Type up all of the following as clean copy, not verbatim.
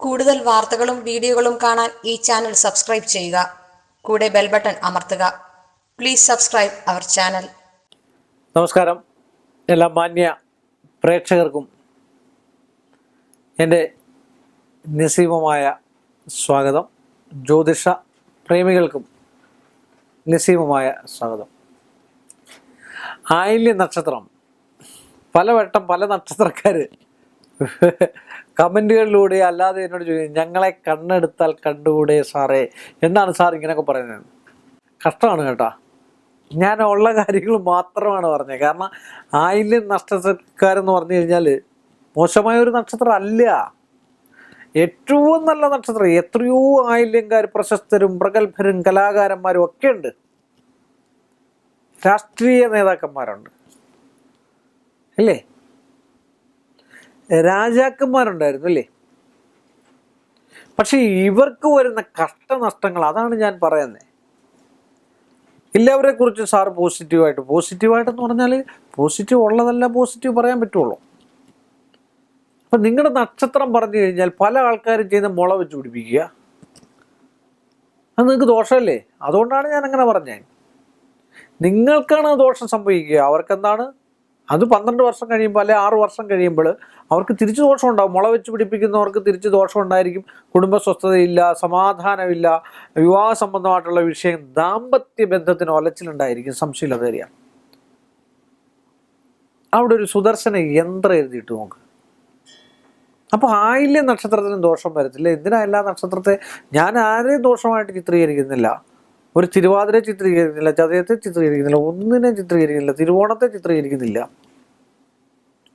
കൂടുതൽ വാർത്തകളും വീഡിയോകളും കാണാൻ ഈ ചാനൽ സബ്സ്ക്രൈബ് ചെയ്യുക. കൂടെ ബെൽ ബട്ടൺ അമർത്തുക. Please subscribe our channel. നമസ്കാരം. എല്ലാ മാന്യ പ്രേക്ഷകർക്കും എൻ്റെ നിസ്സീമമായ സ്വാഗതം. ജ്യോതിഷ പ്രേമികൾക്കും നിസ്സീമമായ സ്വാഗതം. ആയില്യ നക്ഷത്രം പലവട്ടം പല നക്ഷത്രക്കാർ കമൻറ്റുകളിലൂടെ അല്ലാതെ എന്നോട് ചോദിക്കും, ഞങ്ങളെ കണ്ണെടുത്താൽ കണ്ടുകൂടെ സാറേ, എന്താണ് സാർ ഇങ്ങനെയൊക്കെ പറയുന്നത്? കഷ്ടമാണ് കേട്ടോ. ഞാൻ ഉള്ള കാര്യങ്ങൾ മാത്രമാണ് പറഞ്ഞത്. കാരണം ആയില്യം നക്ഷത്രക്കാരെന്ന് പറഞ്ഞു കഴിഞ്ഞാൽ മോശമായ ഒരു നക്ഷത്രം അല്ല, ഏറ്റവും നല്ല നക്ഷത്രം. എത്രയോ ആയില്യംകാർ പ്രശസ്തരും പ്രഗത്ഭരും കലാകാരന്മാരും ഒക്കെ ഉണ്ട്, രാഷ്ട്രീയ നേതാക്കന്മാരുണ്ട് അല്ലേ, രാജാക്കന്മാരുണ്ടായിരുന്നു അല്ലേ. പക്ഷെ ഇവർക്ക് വരുന്ന കഷ്ടനഷ്ടങ്ങൾ, അതാണ് ഞാൻ പറയുന്നത്. എല്ലാവരെ കുറിച്ച് സാർ പോസിറ്റീവായിട്ടെന്ന് പറഞ്ഞാൽ പോസിറ്റീവ് ഉള്ളതല്ല പോസിറ്റീവ് പറയാൻ പറ്റുള്ളൂ. അപ്പം നിങ്ങളുടെ നക്ഷത്രം പറഞ്ഞു കഴിഞ്ഞാൽ പല ആൾക്കാരും ചെയ്യുന്ന മുള വെച്ച് പിടിപ്പിക്കുക, അത് നിങ്ങൾക്ക് ദോഷമല്ലേ. അതുകൊണ്ടാണ് ഞാൻ അങ്ങനെ പറഞ്ഞത്. നിങ്ങൾക്കാണ് ദോഷം സംഭവിക്കുക, അവർക്കെന്താണ് അത് 12 വർഷം കഴിയുമ്പോൾ അല്ലെ 6 വർഷം കഴിയുമ്പോൾ അവർക്ക് തിരിച്ചു ദോഷം ഉണ്ടാകും. മുള വെച്ച് പിടിപ്പിക്കുന്നവർക്ക് തിരിച്ച് ദോഷം ഉണ്ടായിരിക്കും. കുടുംബ സ്വസ്ഥതയില്ല, സമാധാനമില്ല, വിവാഹ സംബന്ധമായിട്ടുള്ള വിഷയം, ദാമ്പത്യ ബന്ധത്തിന് ഒലച്ചിലുണ്ടായിരിക്കും, സംശയമില്ലാതെ അറിയാം. അവിടെ ഒരു സുദർശന യന്ത്രം എഴുതിയിട്ട് നോക്ക്. അപ്പോൾ ആയില്യ നക്ഷത്രത്തിന് ദോഷം വരത്തില്ല. എന്തിനാ എല്ലാ നക്ഷത്രത്തെ ഞാൻ ആരെയും ദോഷമായിട്ട് ചിത്രീകരിക്കുന്നില്ല. ഒരു തിരുവാതിര ചിത്രീകരിക്കുന്നില്ല, ചതയത്തെ ചിത്രീകരിക്കുന്നില്ല, ഒന്നിനെ ചിത്രീകരിക്കുന്നില്ല, തിരുവോണത്തെ ചിത്രീകരിക്കുന്നില്ല,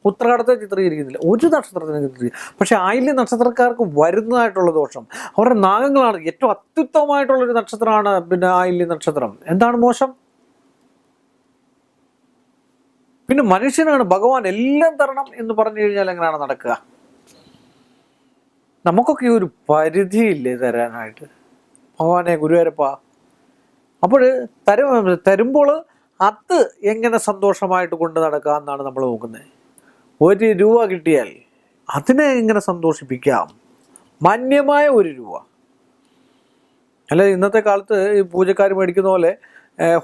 ഉത്രാടത്തെ ചിത്രീകരിക്കുന്നില്ല, ഒരു നക്ഷത്രത്തിനെ ചിത്രീകരിക്കും. പക്ഷെ ആയില്യ നക്ഷത്രക്കാർക്ക് വരുന്നതായിട്ടുള്ള ദോഷം അവരുടെ നാഗങ്ങളാണ്. ഏറ്റവും അത്യുത്തമമായിട്ടുള്ളൊരു നക്ഷത്രമാണ് പിന്നെ ആയില്യ നക്ഷത്രം. എന്താണ് മോശം? പിന്നെ മനുഷ്യനാണ് ഭഗവാൻ എല്ലാം തരണം എന്ന് പറഞ്ഞു കഴിഞ്ഞാൽ എങ്ങനെയാണ് നടക്കുക? നമുക്കൊക്കെ ഒരു പരിധിയില്ലേ തരാനായിട്ട്? ഭഗവാനെ ഗുരുവായൂരപ്പ, അപ്പോൾ തരുമ്പോൾ അത് എങ്ങനെ സന്തോഷമായിട്ട് കൊണ്ട് നടക്കുക എന്നാണ് നമ്മൾ നോക്കുന്നത്. 1 രൂപ കിട്ടിയാൽ അതിനെ എങ്ങനെ സന്തോഷിപ്പിക്കാം? മാന്യമായ 1 രൂപ അല്ല. ഇന്നത്തെ കാലത്ത് ഈ പൂജക്കാർ മേടിക്കുന്ന പോലെ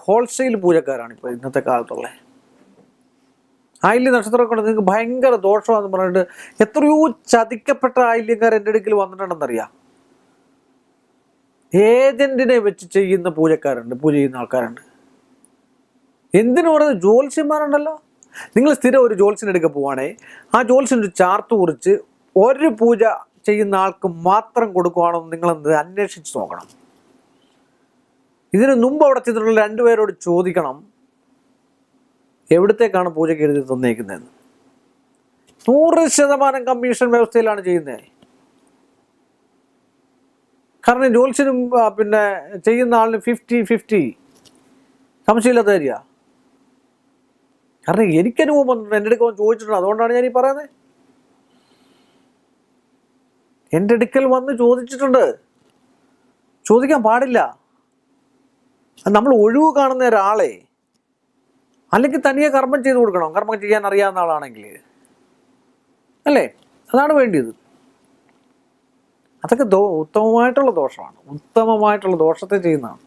ഹോൾസെയിൽ പൂജക്കാരാണ് ഇപ്പോൾ ഇന്നത്തെ കാലത്തുള്ളത്. ആയില്യ നക്ഷത്രമൊക്കെ ഉണ്ട്, നിങ്ങൾക്ക് ഭയങ്കര ദോഷമാണെന്ന് പറഞ്ഞിട്ട് എത്രയോ ചതിക്കപ്പെട്ട ആയില്യക്കാർ എൻ്റെ അടുക്കൽ വന്നിട്ടുണ്ടെന്നറിയാം. ഏജന്റിനെ വെച്ച് ചെയ്യുന്ന പൂജ ചെയ്യുന്ന ആൾക്കാരുണ്ട്. എന്തിനു പറയുന്നത്? ജ്യോത്സ്യന്മാരുണ്ടല്ലോ. നിങ്ങൾ സ്ഥിരം ഒരു ജ്യോത്സ്യനെടുക്കാൻ പോവുകയാണെങ്കിൽ ആ ജ്യോത്സ്യൻ ഒരു ചാർട്ട് കുറിച്ച് ഒരു പൂജ ചെയ്യുന്ന ആൾക്ക് മാത്രം കൊടുക്കുകയാണെന്ന് നിങ്ങളെന്ത് അന്വേഷിച്ച് നോക്കണം. ഇതിന് മുമ്പ് അവിടെ ചെന്നിട്ടുള്ള 2 പേരോട് ചോദിക്കണം എവിടത്തേക്കാണ് പൂജയ്ക്ക് എഴുതി തന്നേക്കുന്നതെന്ന്. 100% കമ്മീഷൻ വ്യവസ്ഥയിലാണ് ചെയ്യുന്നത്. കാരണം ജ്യോത്സ്യനും പിന്നെ ചെയ്യുന്ന ആളിന് 50-50 സംശയമില്ലാത്ത കാര്യ. കാരണം എനിക്കനുഭവം വന്നിട്ടുണ്ട്, എൻ്റെ അടുക്കൽ ചോദിച്ചിട്ടുണ്ട്. അതുകൊണ്ടാണ് ഞാൻ ഈ പറയുന്നത്. എൻ്റെ അടുക്കൽ വന്ന് ചോദിച്ചിട്ടുണ്ട്. ചോദിക്കാൻ പാടില്ല. നമ്മൾ ഒഴിവ് കാണുന്ന ഒരാളെ അല്ലെങ്കിൽ തനിയെ കർമ്മം ചെയ്ത് കൊടുക്കണം. കർമ്മം ചെയ്യാൻ അറിയാവുന്ന ആളാണെങ്കിൽ അല്ലേ, അതാണ് വേണ്ടിയത്. അതൊക്കെ ഉത്തമമായിട്ടുള്ള ദോഷമാണ്, ഉത്തമമായിട്ടുള്ള ദോഷത്തെ ചെയ്യുന്നതാണ്.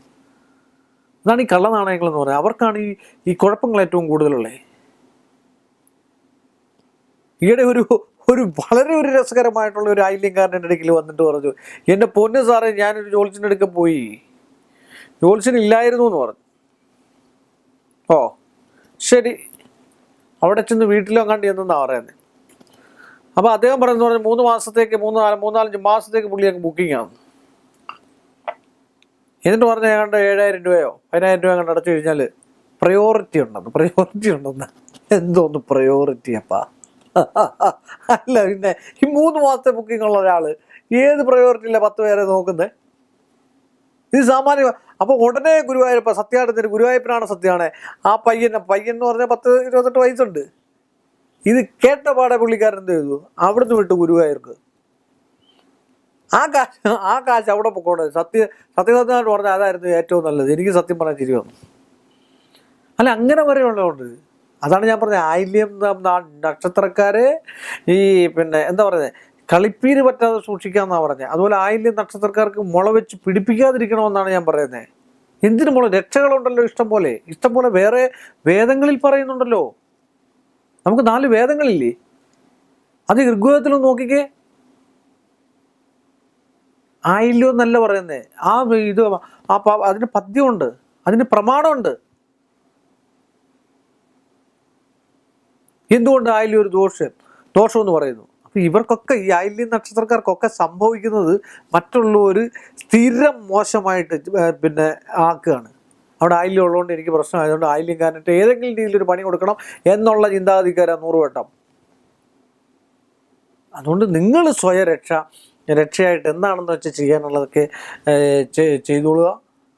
അതാണ് ഈ കള്ളനാണയങ്ങൾ എന്ന് പറയുന്നത്. അവർക്കാണ് ഈ കുഴപ്പങ്ങൾ ഏറ്റവും കൂടുതലുള്ളത്. ഈയിടെ ഒരു വളരെ രസകരമായിട്ടുള്ള ഒരു ആയില്യംകാരൻ്റെ അടുക്കൽ വന്നിട്ട് പറഞ്ഞു, എൻ്റെ പൊന്ന് സാറേ, ഞാനൊരു ജ്യോത്സ്യൻ്റെ അടുക്ക പോയി, ജ്യോത്സ്യൻ ഇല്ലായിരുന്നു എന്ന് പറഞ്ഞു. ഓ ശരി, അവിടെ ചെന്ന് വീട്ടിലോ കണ്ടി എന്നാണ് പറയുന്നത്. അപ്പോൾ അദ്ദേഹം പറയുന്നത് 3 മാസത്തേക്ക് 3-4-5 മാസത്തേക്ക് പുള്ളി അങ്ങ് ബുക്കിംഗ് ആണ്. എന്നിട്ട് പറഞ്ഞ ഏതാണ്ട് 7000 രൂപയോ 10000 രൂപ കണ്ട് അടച്ചു കഴിഞ്ഞാൽ പ്രയോറിറ്റി ഉണ്ടെന്ന്. എന്തോന്ന് പ്രയോറിറ്റി അപ്പാ? അല്ല പിന്നെ ഈ 3 മാസത്തെ ബുക്കിംഗ് ഉള്ള ഒരാൾ ഏത് പ്രയോറിറ്റിയില്ല 10 പേരെ നോക്കുന്നത്? ഇത് സാമാന്യ. അപ്പോൾ ഉടനെ ഗുരുവായൂരപ്പ സത്യമായിട്ട് ഗുരുവായൂരപ്പനാണ് സത്യമാണ്. ആ പയ്യൻ എന്ന് പറഞ്ഞാൽ 10-28 വയസ്സുണ്ട്. ഇത് കേട്ട പാടെ പുള്ളിക്കാരൻ എന്ത് ചെയ്തു? അവിടുന്ന് വിട്ടു ഗുരുവായൂർക്ക്. ആ കാശ് അവിടെ പൊക്കോട്ടെ. സത്യസത്യമായിട്ട് പറഞ്ഞാൽ അതായിരുന്നു ഏറ്റവും നല്ലത്. എനിക്ക് സത്യം പറഞ്ഞാൽ ചിരി വന്നു. അല്ല, അങ്ങനെ വരെയുള്ളതുകൊണ്ട് അതാണ് ഞാൻ പറഞ്ഞത്. ആയില്യം നക്ഷത്രക്കാരെ ഈ പിന്നെ എന്താ പറയുന്നത്, കളിപ്പീര് പറ്റാതെ സൂക്ഷിക്കാമെന്നാണ് പറഞ്ഞത്. അതുപോലെ ആയില്യം നക്ഷത്രക്കാർക്ക് മുള വെച്ച് പിടിപ്പിക്കാതിരിക്കണമെന്നാണ് ഞാൻ പറയുന്നത്. എന്തിനു മുള? രക്ഷകളുണ്ടല്ലോ ഇഷ്ടം പോലെ വേറെ വേദങ്ങളിൽ പറയുന്നുണ്ടല്ലോ. നമുക്ക് 4 വേദങ്ങളില്ലേ? അത് ഋഗ്വേദത്തിലും നോക്കിക്കേ. ആയില്യം എന്നല്ല പറയുന്നത്. അതിന് പദ്യമുണ്ട്, അതിന് പ്രമാണമുണ്ട്. എന്തുകൊണ്ട് ആയില്യം ഒരു ദോഷമെന്ന് പറയുന്നു? അപ്പം ഇവർക്കൊക്കെ, ഈ ആയില്യം നക്ഷത്രക്കാർക്കൊക്കെ സംഭവിക്കുന്നത് മറ്റുള്ളവർ സ്ഥിരം മോശമായിട്ട് ആക്കുകയാണ്. അവിടെ ആയില്യം ഉള്ളതുകൊണ്ട് എനിക്ക് പ്രശ്നമായതുകൊണ്ട് ആയില്യംകാരനിട്ട് ഏതെങ്കിലും രീതിയിലൊരു പണി കൊടുക്കണം എന്നുള്ള ചിന്താഗതിക്കാരാണ് 100 വട്ടം. അതുകൊണ്ട് നിങ്ങൾ രക്ഷയായിട്ട് എന്താണെന്ന് വെച്ചാൽ ചെയ്യാനുള്ളതൊക്കെ ചെയ്തോളുക.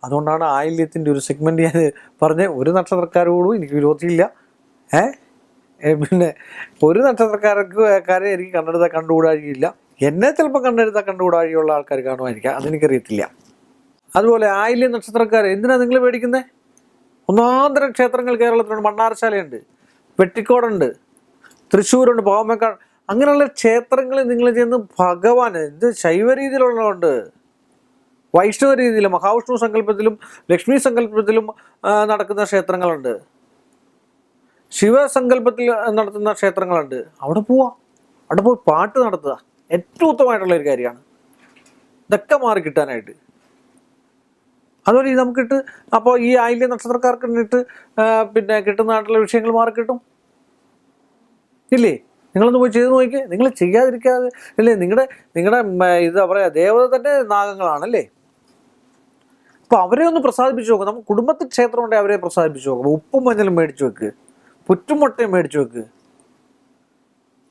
അതുകൊണ്ടാണ് ആയില്യത്തിൻ്റെ ഒരു സെഗ്മെൻറ്റ് ഞാൻ പറഞ്ഞ ഒരു നക്ഷത്രക്കാരോടും എനിക്ക് വിരോധമില്ല. പിന്നെ ഒരു നക്ഷത്രക്കാരെ എനിക്ക് കണ്ടുകൂടാഴിയില്ല. എന്നെ ചിലപ്പോൾ കണ്ടുകൂടാഴിയുള്ള ആൾക്കാർ കാണുമായിരിക്കാം, അതെനിക്കറിയത്തില്ല. അതുപോലെ ആയില്യം നക്ഷത്രക്കാർ എന്തിനാണ് നിങ്ങൾ പേടിക്കുന്നത്? ഒന്നാന്തരം ക്ഷേത്രങ്ങൾ കേരളത്തിലുണ്ട്. മണ്ണാർശാലയുണ്ട്, വെട്ടിക്കോടുണ്ട്, തൃശ്ശൂരുണ്ട്, പാവമേക്കാട്. അങ്ങനെയുള്ള ക്ഷേത്രങ്ങളിൽ നിങ്ങൾ ചെന്ന് ഭഗവാൻ ഇത് ശൈവ രീതിയിലുള്ളതുണ്ട്, വൈഷ്ണവ രീതിയിലും മഹാവിഷ്ണു സങ്കല്പത്തിലും ലക്ഷ്മി സങ്കല്പത്തിലും നടക്കുന്ന ക്ഷേത്രങ്ങളുണ്ട്, ശിവസങ്കല്പത്തിൽ നടത്തുന്ന ക്ഷേത്രങ്ങളുണ്ട്. അവിടെ പോയി പാട്ട് നടത്തുക ഏറ്റവും ഉത്തമമായിട്ടുള്ളൊരു കാര്യമാണ്. ഇതൊക്കെ മാറി കിട്ടാനായിട്ട്. അതുപോലെ ഇത് നമുക്കിട്ട് അപ്പോൾ ഈ ആയില്യം നക്ഷത്രക്കാർക്ക് ഇട്ട് കിട്ടുന്നതായിട്ടുള്ള വിഷയങ്ങൾ മാറി കിട്ടും ഇല്ലേ? നിങ്ങളൊന്ന് പോയി ചെയ്ത് നോക്കിക്കേ. നിങ്ങൾ ചെയ്യാതിരിക്കാതെ അല്ലേ? നിങ്ങളുടെ ഇതാ പറയുക, ദേവത തന്നെ നാഗങ്ങളാണല്ലേ. അപ്പോൾ അവരെ ഒന്ന് പ്രസാദിപ്പിച്ച് നോക്കുക. നമുക്ക് കുടുംബത്തിൽ ക്ഷേത്രം ഉണ്ടെങ്കിൽ അവരെ പ്രസാദിപ്പിച്ച് നോക്കുക. ഉപ്പും മഞ്ഞളും മേടിച്ചു വെക്ക്, പുറ്റുമുട്ടയും മേടിച്ചു വെക്ക്.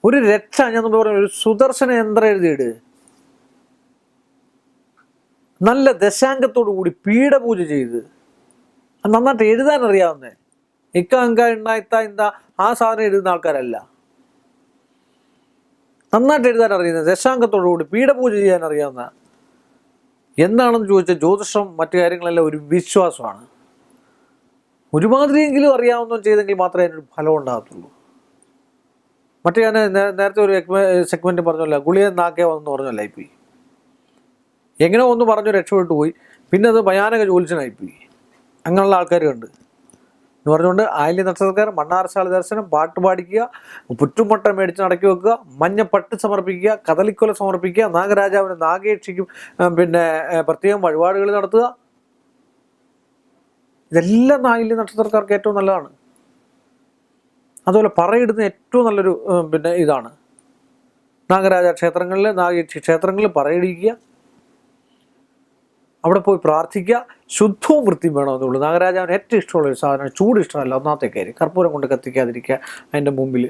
ഒരു രക്ഷ ഞാൻ പറഞ്ഞു, ഒരു സുദർശന യന്ത്രം എഴുതിയിട്. നല്ല ദശാംഗത്തോടു കൂടി പീഠപൂജ ചെയ്ത് നന്നായിട്ട് എഴുതാൻ അറിയാവുന്നേ. ഇക്ക ആ സാധനം എഴുതുന്ന ആൾക്കാരല്ല. നന്നായിട്ട് എഴുതാൻ അറിയുന്നത്, ദശാംഗത്തോടു കൂടി പീഠപൂജ ചെയ്യാൻ അറിയാവുന്ന. എന്താണെന്ന് ചോദിച്ചാൽ ജ്യോതിഷം മറ്റു കാര്യങ്ങളെല്ലാം ഒരു വിശ്വാസമാണ്. ഒരുമാതിരിയെങ്കിലും അറിയാവുന്ന ചെയ്തെങ്കിൽ മാത്രമേ അതിനൊരു ഫലം ഉണ്ടാകത്തുള്ളൂ. മറ്റേ ഞാൻ നേരത്തെ ഒരു സെഗ്മെൻറ്റ് പറഞ്ഞല്ലോ, ഗുളിയെ നാക്കേ വന്നെന്ന് പറഞ്ഞല്ലോ ആയിപ്പോയി. എങ്ങനെ ഒന്ന് പറഞ്ഞു രക്ഷപ്പെട്ടു പോയി, പിന്നെ അത് ഭയാനക ജ്യോത്സ്യനായിപ്പോയി. അങ്ങനെയുള്ള ആൾക്കാരുണ്ട് എന്ന് പറഞ്ഞുകൊണ്ട് ആയില്യം നക്ഷത്രക്കാർ മണ്ണാർശാല ദർശനം, പാട്ട് പാടിക്കുക, പുറ്റുമുട്ട മേടിച്ച് നടക്കി വെക്കുക, മഞ്ഞപ്പട്ട് സമർപ്പിക്കുക, കദളിക്കൊല സമർപ്പിക്കുക, നാഗരാജാവിന് നാഗേക്ഷിക്കും പ്രത്യേകം വഴിപാടുകൾ നടത്തുക. ഇതെല്ലാം ആയില്യം നക്ഷത്രക്കാർക്ക് ഏറ്റവും നല്ലതാണ്. അതുപോലെ പറയിടുന്ന ഏറ്റവും നല്ലൊരു ഇതാണ് നാഗരാജ ക്ഷേത്രങ്ങളിൽ, നാഗേക്ഷി ക്ഷേത്രങ്ങളിൽ പറയിടിക്കുക, അവിടെ പോയി പ്രാർത്ഥിക്കുക. ശുദ്ധവും വൃത്തിയും വേണമെന്നുള്ളൂ. നാഗരാജാവിന് ഏറ്റവും ഇഷ്ടമുള്ളൊരു സാധനമാണ്. ചൂട് ഇഷ്ടമല്ല, ഒന്നാമത്തെ കാര്യം. കർപ്പൂരം കൊണ്ട് കത്തിക്കാതിരിക്കുക അതിൻ്റെ മുമ്പിൽ.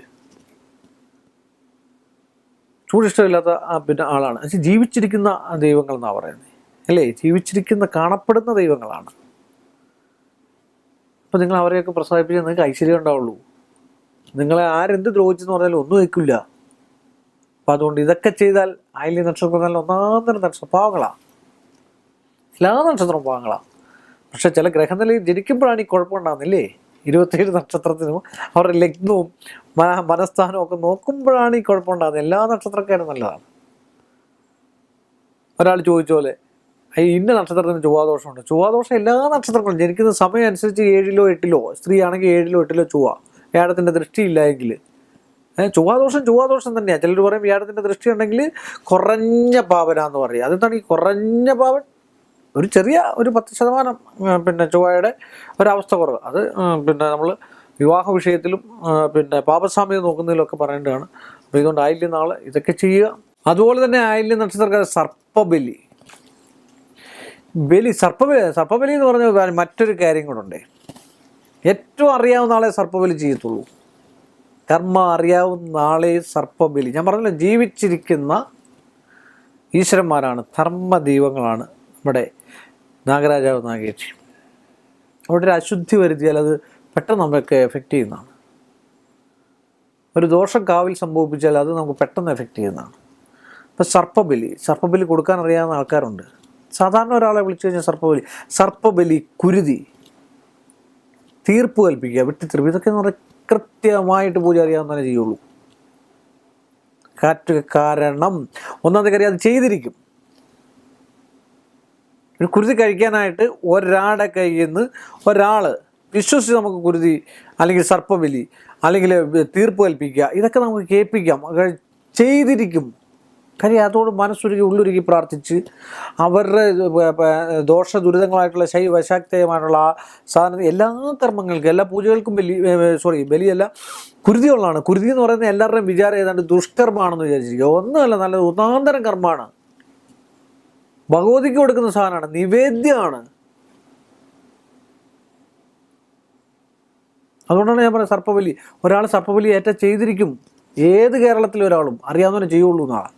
ചൂടിഷ്ടമില്ലാത്ത ആളാണ്. ജീവിച്ചിരിക്കുന്ന ദൈവങ്ങൾ എന്നാണ് പറയുന്നത് അല്ലേ? ജീവിച്ചിരിക്കുന്ന കാണപ്പെടുന്ന ദൈവങ്ങളാണ്. അപ്പോൾ നിങ്ങൾ അവരെയൊക്കെ പ്രസാദിപ്പിച്ച് നിങ്ങൾക്ക് ഐശ്വര്യം ഉണ്ടാവുള്ളൂ. നിങ്ങളെ ആരെന്ത് ദ്രോഹിച്ചെന്ന് പറഞ്ഞാലും ഒന്നും വയ്ക്കില്ല. അപ്പോൾ അതുകൊണ്ട് ഇതൊക്കെ ചെയ്താൽ ആയില്യം നക്ഷത്രം നല്ല ഒന്നാന്തരം നക്ഷത്രം പാവങ്ങളാണ്. എല്ലാ നക്ഷത്രവും പാവങ്ങളാണ്. പക്ഷെ ചില ഗ്രഹനിലയിൽ ജനിക്കുമ്പോഴാണ് ഈ കുഴപ്പമുണ്ടാകുന്നില്ലേ? 27 നക്ഷത്രത്തിനും അവരുടെ ലഗ്നവും മനസ്ഥാനവും ഒക്കെ നോക്കുമ്പോഴാണ് ഈ കുഴപ്പമുണ്ടാകുന്നത്. എല്ലാ നക്ഷത്രക്കാരും നല്ലതാണ്. ഒരാൾ ചോദിച്ച പോലെ ഇന്ന നക്ഷത്രത്തിന് ചൊവ്വാദോഷമുണ്ട്. ചൊവ്വാദോഷം എല്ലാ നക്ഷത്രങ്ങളും ജനിക്കുന്ന സമയം അനുസരിച്ച് 7ലോ 8ലോ, സ്ത്രീ ആണെങ്കിൽ 7ലോ 8ലോ ചൊവ്വ. വ്യാഴത്തിൻ്റെ ദൃഷ്ടിയില്ല എങ്കിൽ ചൊവ്വാദോഷം തന്നെയാണ്. ചിലർ പറയും വ്യാഴത്തിൻ്റെ ദൃഷ്ടി ഉണ്ടെങ്കിൽ കുറഞ്ഞ പാവനാന്ന് പറയും. അതെന്താണ് ഈ കുറഞ്ഞ പാവൻ? ഒരു ചെറിയ ഒരു 10% ചൊവ്വയുടെ ഒരവസ്ഥ കുറവ്. അത് നമ്മൾ വിവാഹ വിഷയത്തിലും പാപസാമ്യം നോക്കുന്നതിലൊക്കെ പറയേണ്ടതാണ്. അപ്പോൾ ഇതുകൊണ്ട് ആയില്യം നാളെ ഇതൊക്കെ ചെയ്യുക. അതുപോലെ തന്നെ ആയില്യം നക്ഷത്രക്കാർ സർപ്പബലി എന്ന് പറഞ്ഞ മറ്റൊരു കാര്യം കൂടെ. ഏറ്റവും അറിയാവുന്ന ആളെ സർപ്പബലി ചെയ്യത്തുള്ളൂ. കർമ്മ അറിയാവുന്ന ആളെ സർപ്പബലി. ഞാൻ പറഞ്ഞല്ലോ, ജീവിച്ചിരിക്കുന്ന ഈശ്വരന്മാരാണ്, ധർമ്മദൈവങ്ങളാണ് നമ്മുടെ നാഗരാജാവ്, നാഗേക്ഷി. അവിടെ ഒരു അശുദ്ധി വരുത്തിയാൽ അത് പെട്ടെന്ന് നമ്മളൊക്കെ എഫക്റ്റ് ചെയ്യുന്നതാണ്. ഒരു ദോഷം കാവിൽ സംഭവിപ്പിച്ചാൽ അത് നമുക്ക് പെട്ടെന്ന് എഫക്റ്റ് ചെയ്യുന്നതാണ്. അപ്പോൾ സർപ്പബലി കൊടുക്കാൻ അറിയാവുന്ന ആൾക്കാരുണ്ട്. സാധാരണ ഒരാളെ വിളിച്ചു കഴിഞ്ഞാൽ സർപ്പബലി, കുരുതി, തീർപ്പ് കൽപ്പിക്കുക, വെട്ടിത്തെറിപ്പ്, ഇതൊക്കെ എന്ന് പറഞ്ഞാൽ കൃത്യമായിട്ട് പൂജ അറിയാവുന്നതന്നെ ചെയ്യുള്ളൂ. കാരണം ഒന്നാമത്തെ കാര്യം അത് ചെയ്തിരിക്കും. ഒരു കുരുതി കഴിക്കാനായിട്ട് ഒരാളുടെ കയ്യിൽ നിന്ന് ഒരാൾ വിശ്വസിച്ച് നമുക്ക് കുരുതി അല്ലെങ്കിൽ സർപ്പബലി അല്ലെങ്കിൽ തീർപ്പ് കൽപ്പിക്കുക, ഇതൊക്കെ നമുക്ക് കേൾപ്പിക്കാം. ചെയ്തിരിക്കും. കാര്യം അതോട് മനസ്സുരുകി ഉള്ളുരുകി പ്രാർത്ഥിച്ച് അവരുടെ ദോഷ ദുരിതങ്ങളായിട്ടുള്ള വശാക്തമായിട്ടുള്ള ആ സാധനം എല്ലാ കർമ്മങ്ങൾക്കും എല്ലാ പൂജകൾക്കും ബലിയല്ല കുരുതിയുള്ളതാണ്. കുരുതി എന്ന് പറയുന്നത് എല്ലാവരുടെയും വിചാരം ഏതാണ്ട് ദുഷ്കർമ്മമാണെന്ന് വിചാരിച്ചിരിക്കുക. ഒന്നുമല്ല, നല്ല ഒന്നാന്തരം കർമ്മമാണ്. ഭഗവതിക്ക് കൊടുക്കുന്ന സാധനമാണ്, നിവേദ്യമാണ്. അതുകൊണ്ടാണ് ഞാൻ പറയുന്നത് സർപ്പബലി. ഒരാൾ സർപ്പബലി ചെയ്തിരിക്കും. ഏത് കേരളത്തിലെ ഒരാളും അറിയാവുന്നവരെ ചെയ്യുള്ളൂ എന്നാണ്.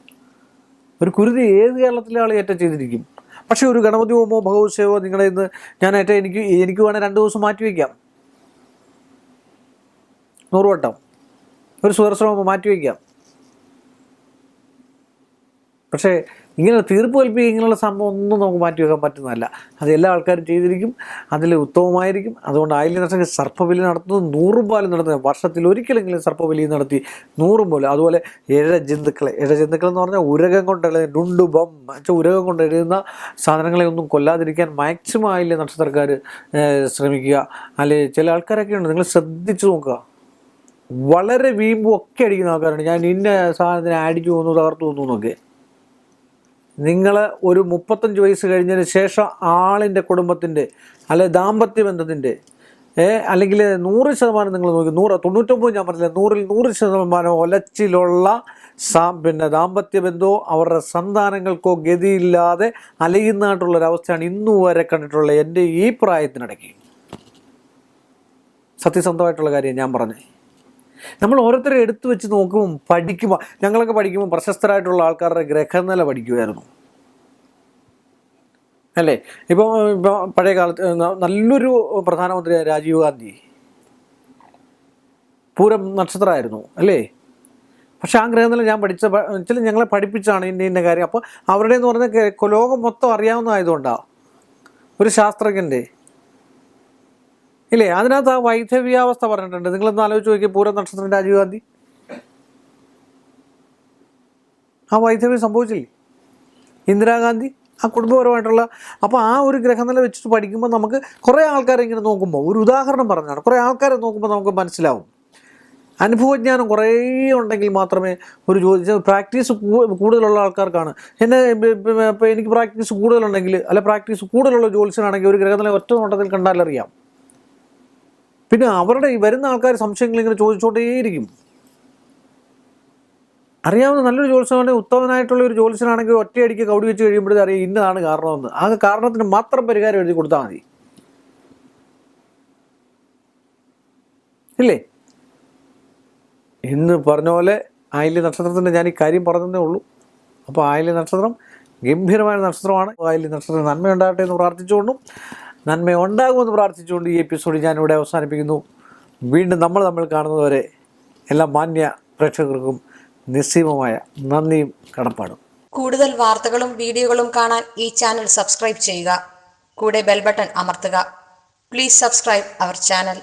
ഒരു കുരുതി ഏത് കേരളത്തിലെ ആൾ ചെയ്തിരിക്കും. പക്ഷേ ഒരു ഗണപതി ഹോമോ ഭഗവത് സേവോ നിങ്ങളെ ഇന്ന് ഞാൻ എനിക്ക് വേണേൽ 2 ദിവസം മാറ്റി വയ്ക്കാം. 100 വട്ടം ഒരു സുദർശനഹോമം മാറ്റി വയ്ക്കാം. പക്ഷേ ഇങ്ങനെ തീർപ്പ് കൽപ്പിക്കുക ഇങ്ങനെയുള്ള സംഭവം ഒന്നും നമുക്ക് മാറ്റി വെക്കാൻ പറ്റുന്നതല്ല. അത് എല്ലാ ആൾക്കാരും ചെയ്തിരിക്കും. അതിൽ ഉത്തമമായിരിക്കും. അതുകൊണ്ട് ആയില്യം നക്ഷത്രത്തിൽ സർപ്പബലി നടത്തുന്നത് 100 പാലും നടത്തുന്നത്. വർഷത്തിൽ ഒരിക്കലെങ്കിലും സർപ്പബലി നടത്തി 100 പോലും. അതുപോലെ ഇഴജന്തുക്കൾ എന്ന് പറഞ്ഞാൽ ഉരകം കൊണ്ട് ഡുണ്ടുബം ഉരകം കൊണ്ട് എഴുതുന്ന സാധനങ്ങളെ ഒന്നും കൊല്ലാതിരിക്കാൻ മാക്സിമം ആയില്യം നക്ഷത്രക്കാർ ശ്രമിക്കുക. അല്ലെങ്കിൽ ചില ആൾക്കാരൊക്കെ ഉണ്ട്, നിങ്ങൾ ശ്രദ്ധിച്ചു നോക്കുക, വളരെ വീമ്പും ഒക്കെ അടിക്കുന്ന ആൾക്കാരുണ്ട്. ഞാൻ ഇന്ന സാധനത്തിന് അടിച്ചു പോകുന്നു, തകർത്തു പോകുന്നു എന്നൊക്കെ. നിങ്ങൾ ഒരു 35 വയസ്സ് കഴിഞ്ഞതിന് ശേഷം ആളിൻ്റെ കുടുംബത്തിൻ്റെ അല്ലെ ദാമ്പത്യ ബന്ധത്തിൻ്റെ അല്ലെങ്കിൽ 100% നിങ്ങൾ നോക്കി, 99 ഞാൻ പറഞ്ഞില്ല, 100% ഒലച്ചിലുള്ള ദാമ്പത്യ ബന്ധമോ അവരുടെ സന്താനങ്ങൾക്കോ ഗതിയില്ലാതെ അലയുന്നതായിട്ടുള്ളൊരവസ്ഥയാണ് ഇന്നു വരെ കണ്ടിട്ടുള്ളത് എൻ്റെ ഈ പ്രായത്തിനിടയ്ക്ക്. സത്യസന്ധമായിട്ടുള്ള കാര്യം ഞാൻ പറഞ്ഞത്. നമ്മൾ ഓരോരുത്തരെ എടുത്തു വെച്ച് നോക്കുമ്പോൾ ഞങ്ങളൊക്കെ പഠിക്കുമ്പോൾ പ്രശസ്തരായിട്ടുള്ള ആൾക്കാരുടെ ഗ്രഹനില പഠിക്കുമായിരുന്നു അല്ലേ. ഇപ്പോൾ പഴയ കാലത്ത് നല്ലൊരു പ്രധാനമന്ത്രി രാജീവ് ഗാന്ധി പൂരം നക്ഷത്രമായിരുന്നു അല്ലേ. പക്ഷെ ആ ഗ്രഹനില ഞാൻ ഞങ്ങളെ പഠിപ്പിച്ചാണ് ഇന്ന കാര്യം. അപ്പോൾ അവരുടെ എന്ന് പറഞ്ഞാൽ ലോകം മൊത്തം അറിയാവുന്നതായതുകൊണ്ടാണ് ഒരു ശാസ്ത്രജ്ഞൻ്റെ ഇല്ലേ. അതിനകത്ത് ആ വൈധവ്യാവസ്ഥ പറഞ്ഞിട്ടുണ്ട്. നിങ്ങളൊന്ന് ആലോചിച്ച് നോക്കിയാൽ പൂരം നക്ഷത്രം രാജീവ് ഗാന്ധി ആ വൈധവ്യം സംഭവിച്ചില്ലേ. ഇന്ദിരാഗാന്ധി ആ കുടുംബപരമായിട്ടുള്ള. അപ്പോൾ ആ ഒരു ഗ്രഹനില വെച്ചിട്ട് പഠിക്കുമ്പോൾ നമുക്ക് കുറേ ആൾക്കാരെ ഇങ്ങനെ നോക്കുമ്പോൾ, ഒരു ഉദാഹരണം പറഞ്ഞാണ്, കുറേ ആൾക്കാരെ നോക്കുമ്പോൾ നമുക്ക് മനസ്സിലാവും. അനുഭവജ്ഞാനം കുറേ ഉണ്ടെങ്കിൽ മാത്രമേ ഒരു പ്രാക്ടീസ് കൂടുതലുള്ള ആൾക്കാർക്കാണ്. ഇപ്പോൾ എനിക്ക് പ്രാക്ടീസ് കൂടുതലുണ്ടെങ്കിൽ പ്രാക്ടീസ് കൂടുതലുള്ള ജ്യോത്സ്യനാണെങ്കിൽ ഒരു ഗ്രഹനില ഒറ്റ നോട്ടത്തിൽ കണ്ടാലറിയാം. പിന്നെ അവരുടെ വരുന്ന ആൾക്കാർ സംശയങ്ങൾ ഇങ്ങനെ ചോദിച്ചുകൊണ്ടേയിരിക്കും. അറിയാവുന്ന നല്ലൊരു ജ്യോത്സ്യനാണെങ്കിൽ, ഉത്തമനായിട്ടുള്ള ഒരു ജ്യോത്സ്യനാണെങ്കിൽ ഒറ്റയടിക്ക് കൗടി വെച്ച് കഴിയുമ്പോഴേ അറിയാം ഇന്നതാണ് കാരണമെന്ന്. ആ കാരണത്തിന് മാത്രം പരിഹാരം എഴുതി കൊടുത്താൽ മതി ഇല്ലേ. ഇന്ന് പറഞ്ഞ പോലെ ആയില്യം നക്ഷത്രത്തിൻ്റെ ഞാൻ ഈ കാര്യം പറഞ്ഞതേ ഉള്ളൂ. അപ്പോൾ ആയില്യം നക്ഷത്രം ഗംഭീരമായ നക്ഷത്രമാണ്. ആയില്യം നക്ഷത്രം നന്മയുണ്ടാകട്ടെ എന്ന് പ്രാർത്ഥിച്ചുകൊണ്ടും നന്മയുണ്ടാകുമെന്ന് പ്രാർത്ഥിച്ചുകൊണ്ട് ഈ എപ്പിസോഡ് ഞാനിവിടെ അവസാനിപ്പിക്കുന്നു. വീണ്ടും നമ്മൾ കാണുന്നതുവരെ എല്ലാ മാന്യ പ്രേക്ഷകർക്കും നിസ്സീമമായ നന്ദിയും കടപ്പാടും. കൂടുതൽ വാർത്തകളും വീഡിയോകളും കാണാൻ ഈ ചാനൽ സബ്സ്ക്രൈബ് ചെയ്യുക. കൂടെ ബെൽ ബട്ടൺ അമർത്തുക. Please subscribe our channel.